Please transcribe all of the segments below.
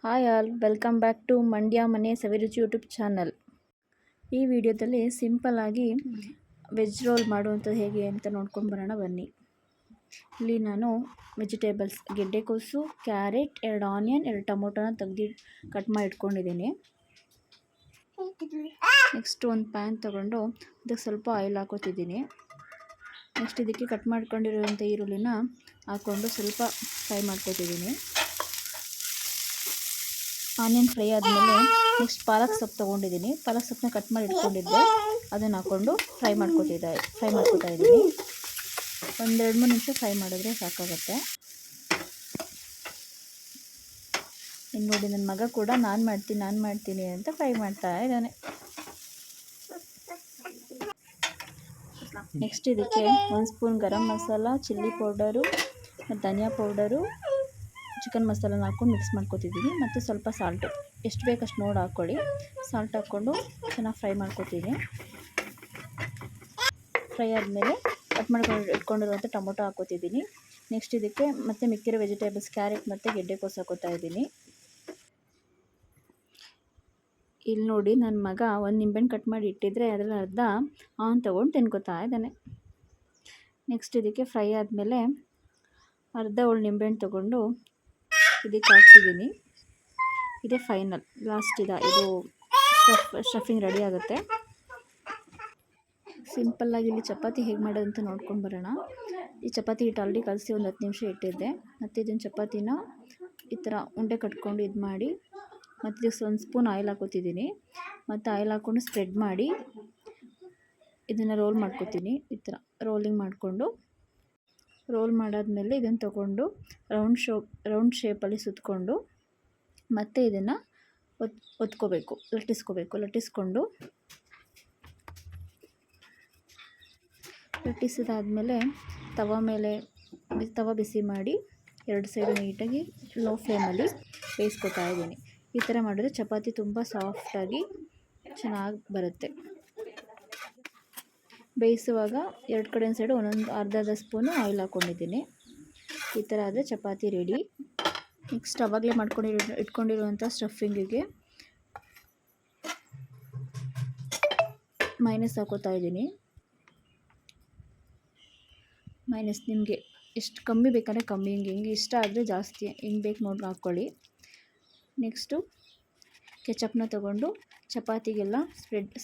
Hi all, welcome back to Mandya ಮನೆ ಸವಿರುಚಿ YouTube channel. ಈ ವಿಡಿಯೋದಲ್ಲಿ ಸಿಂಪಲ್ಲಾಗಿ ವೆಜ್ ರೋಲ್ ಮಾಡುವಂಥದ್ದು ಹೇಗೆ ಅಂತ ನೋಡ್ಕೊಂಡು ಬರೋಣ ಬನ್ನಿ. ಇಲ್ಲಿ ನಾನು ವೆಜಿಟೇಬಲ್ಸ್ ಗೆಡ್ಡೆಕೋಸು, ಕ್ಯಾರೆಟ್, 2 ಆನಿಯನ್, 2 ಟೊಮೊಟೊನ ತೆಗೆದು ಕಟ್ ಮಾಡಿ ಇಟ್ಕೊಂಡಿದ್ದೀನಿ. ನೆಕ್ಸ್ಟ್ ಒಂದು ಪ್ಯಾನ್ ತೊಗೊಂಡು ಅದಕ್ಕೆ ಸ್ವಲ್ಪ ಆಯಿಲ್ ಹಾಕೋತಿದ್ದೀನಿ. ನೆಕ್ಸ್ಟ್ ಇದಕ್ಕೆ ಕಟ್ ಮಾಡ್ಕೊಂಡಿರುವಂಥ ಈರುಳ್ಳಿನ ಹಾಕ್ಕೊಂಡು ಸ್ವಲ್ಪ ಫ್ರೈ ಮಾಡ್ಕೊತಿದ್ದೀನಿ. ಆನಿಯನ್ ಫ್ರೈ ಆದಮೇಲೆ ನೆಕ್ಸ್ಟ್ ಪಾಲಕ್ ಸೊಪ್ಪು ತೊಗೊಂಡಿದ್ದೀನಿ. ಪಾಲಕ್ ಸೊಪ್ಪನ್ನ ಕಟ್ ಮಾಡಿ ಇಟ್ಕೊಂಡಿದ್ದೆ, ಅದನ್ನು ಹಾಕ್ಕೊಂಡು ಫ್ರೈ ಮಾಡ್ಕೊತಾ ಇದ್ದೀನಿ. 1-2 ನಿಮಿಷ ಫ್ರೈ ಮಾಡಿದ್ರೆ ಸಾಕಾಗುತ್ತೆ. ಇನ್ನು ನೋಡಿ, ನನ್ನ ಮಗ ಕೂಡ ನಾನು ಮಾಡ್ತೀನಿ ಅಂತ ಫ್ರೈ ಮಾಡ್ತಾ ಇದ್ದಾನೆ. ನೆಕ್ಸ್ಟ್ ಇದಕ್ಕೆ 1 spoon garam masala, chilli powder, ಧನಿಯಾ ಪೌಡರು, ಚಿಕನ್ ಮಸಾಲನ ಹಾಕ್ಕೊಂಡು ಮಿಕ್ಸ್ ಮಾಡ್ಕೊತಿದ್ದೀನಿ. ಮತ್ತು ಸ್ವಲ್ಪ ಸಾಲ್ಟು ಎಷ್ಟು ಬೇಕಷ್ಟು ನೋಡಿ ಹಾಕ್ಕೊಳ್ಳಿ. ಸಾಲ್ಟ್ ಹಾಕ್ಕೊಂಡು ಚೆನ್ನಾಗಿ ಫ್ರೈ ಮಾಡ್ಕೊತೀನಿ. ಫ್ರೈ ಆದಮೇಲೆ ಕಟ್ ಮಾಡ್ಕೊಂಡು ಇಟ್ಕೊಂಡಿರುವಂಥ ಟೊಮೊಟೊ ಹಾಕ್ಕೊತಿದ್ದೀನಿ. ನೆಕ್ಸ್ಟ್ ಇದಕ್ಕೆ ಮತ್ತೆ ಮಿಕ್ಕಿರೋ ವೆಜಿಟೇಬಲ್ಸ್ ಕ್ಯಾರೆಟ್ ಮತ್ತು ಗೆಡ್ಡೆಕೋಸು ಹಾಕ್ಕೊತಾ ಇದ್ದೀನಿ. ಇಲ್ಲಿ ನೋಡಿ, ನನ್ನ ಮಗ 1 ನಿಂಬೆಹಣ್ಣು ಕಟ್ ಮಾಡಿ ಇಟ್ಟಿದ್ರೆ ಅದರಲ್ಲಿ ಅರ್ಧ ಅವನು ತೊಗೊಂಡು ತಿನ್ಕೋತಾ ಇದ್ದಾನೆ. ನೆಕ್ಸ್ಟ್ ಇದಕ್ಕೆ ಫ್ರೈ ಆದಮೇಲೆ ಅರ್ಧ ನಿಂಬೆಹಣ್ಣು ತೊಗೊಂಡು ಇದಕ್ಕೆ ಹಾಕ್ತಿದ್ದೀನಿ. ಇದೇ ಫೈನಲ್ ಲಾಸ್ಟ್ ಇದು ಸ್ಟಫಿಂಗ್ ರೆಡಿ ಆಗುತ್ತೆ. ಸಿಂಪಲ್ಲಾಗಿ ಇಲ್ಲಿ ಚಪಾತಿ ಹೇಗೆ ಮಾಡೋದು ಅಂತ ನೋಡ್ಕೊಂಡು ಬರೋಣ. ಈ ಚಪಾತಿ ಹಿಟ್ಟು ಆಲ್ರೆಡಿ ಕಲಸಿ ಒಂದು 10 ನಿಮಿಷ ಇಟ್ಟಿದ್ದೆ. ಮತ್ತು ಇದನ್ನು ಚಪಾತಿನ ಈ ಥರ ಉಂಡೆ ಕಟ್ಕೊಂಡು ಇದು ಮಾಡಿ, ಮತ್ತು ಇದಕ್ಕೆ 1 ಸ್ಪೂನ್ ಆಯಿಲ್ ಹಾಕೋತಿದ್ದೀನಿ. ಮತ್ತು ಆಯಿಲ್ ಹಾಕ್ಕೊಂಡು ಸ್ಪ್ರೆಡ್ ಮಾಡಿ ಇದನ್ನು ರೋಲ್ ಮಾಡ್ಕೊತೀನಿ. ಈ ಥರ ರೋಲಿಂಗ್ ಮಾಡಿಕೊಂಡು ರೋಲ್ ಮಾಡಾದ್ಮೇಲೆ ಇದನ್ನು ತೊಗೊಂಡು ರೌಂಡ್ ಶೇಪಲ್ಲಿ ಸುತ್ತಕೊಂಡು ಮತ್ತೆ ಇದನ್ನು ಲಟ್ಟಿಸ್ಕೊಂಡು ಲಟ್ಟಿಸಿದಾದ್ಮೇಲೆ ತವ ಬಿಸಿ ಮಾಡಿ 2 ಸೈಡು ನೀಟಾಗಿ ಲೋ ಫ್ಲೇಮಲ್ಲಿ ಬೇಯಿಸ್ಕೊತಾ ಇದ್ದೀನಿ. ಈ ಥರ ಮಾಡಿದ್ರೆ ಚಪಾತಿ ತುಂಬ ಸಾಫ್ಟಾಗಿ ಚೆನ್ನಾಗಿ ಬರುತ್ತೆ. ಬೇಯಿಸುವಾಗ 2 ಕಡೆ ಸೈಡು ಒಂದೊಂದು ಅರ್ಧ ಸ್ಪೂನು ಆಯಿಲ್ ಹಾಕ್ಕೊಂಡಿದ್ದೀನಿ. ಈ ಥರ ಆದರೆ ಚಪಾತಿ ರೆಡಿ. ನೆಕ್ಸ್ಟ್ ಆವಾಗಲೇ ಇಟ್ಕೊಂಡಿರುವಂಥ ಸ್ಟಫಿಂಗಿಗೆ ಮೈನಸ್ ಹಾಕೋತಾ ಇದ್ದೀನಿ. ಮೈನಸ್ ನಿಮಗೆ ಎಷ್ಟು ಕಮ್ಮಿ ಬೇಕಂದರೆ ಕಮ್ಮಿ, ಹಿಂಗೆ ಇಷ್ಟ ಆದರೆ ಜಾಸ್ತಿ, ಹಿಂಗೆ ಬೇಕು ನೋಡಿ ಹಾಕ್ಕೊಳ್ಳಿ. ನೆಕ್ಸ್ಟು ಕೆಚಪ್ನ ತೊಗೊಂಡು ಚಪಾತಿಗೆಲ್ಲ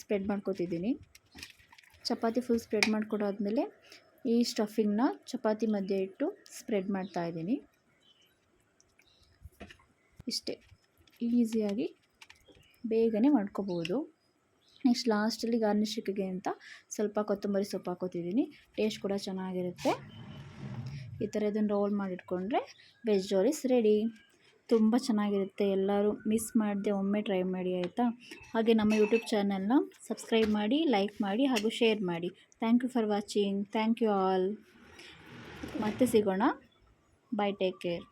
ಸ್ಪ್ರೆಡ್ ಮಾಡ್ಕೊತಿದ್ದೀನಿ. ಚಪಾತಿ ಫುಲ್ ಸ್ಪ್ರೆಡ್ ಮಾಡ್ಕೊಡಾದ್ಮೇಲೆ ಈ ಸ್ಟಫಿಂಗ್ನ ಚಪಾತಿ ಮಧ್ಯೆ ಇಟ್ಟು ಸ್ಪ್ರೆಡ್ ಮಾಡ್ತಾ ಇದ್ದೀನಿ. ಇಷ್ಟೇ, ಈಸಿಯಾಗಿ ಬೇಗನೆ ಮಾಡ್ಕೋಬೋದು. ನೆಕ್ಸ್ಟ್ ಲಾಸ್ಟಲ್ಲಿ ಗಾರ್ನಿಷಿಗೆ ಅಂತ ಸ್ವಲ್ಪ ಕೊತ್ತಂಬರಿ ಸೊಪ್ಪು ಹಾಕೋತಿದ್ದೀನಿ. ಟೇಸ್ಟ್ ಕೂಡ ಚೆನ್ನಾಗಿರುತ್ತೆ. ಈ ಥರ ಇದನ್ನು ರೋಲ್ ಮಾಡಿಟ್ಕೊಂಡ್ರೆ ವೆಜ್ ರೋಲ್ ಇಸ್ ರೆಡಿ. ತುಂಬ ಚೆನ್ನಾಗಿರುತ್ತೆ. ಎಲ್ಲರೂ ಮಿಸ್ ಮಾಡದೆ ಒಮ್ಮೆ ಟ್ರೈ ಮಾಡಿ ಆಯಿತಾ. ಹಾಗೆ ನಮ್ಮ ಯೂಟ್ಯೂಬ್ ಚಾನಲ್ನ ಸಬ್ಸ್ಕ್ರೈಬ್ ಮಾಡಿ, ಲೈಕ್ ಮಾಡಿ ಹಾಗೂ ಶೇರ್ ಮಾಡಿ. Thank you for watching. Thank you all. ಮತ್ತೆ ಸಿಗೋಣ. Bye, take care.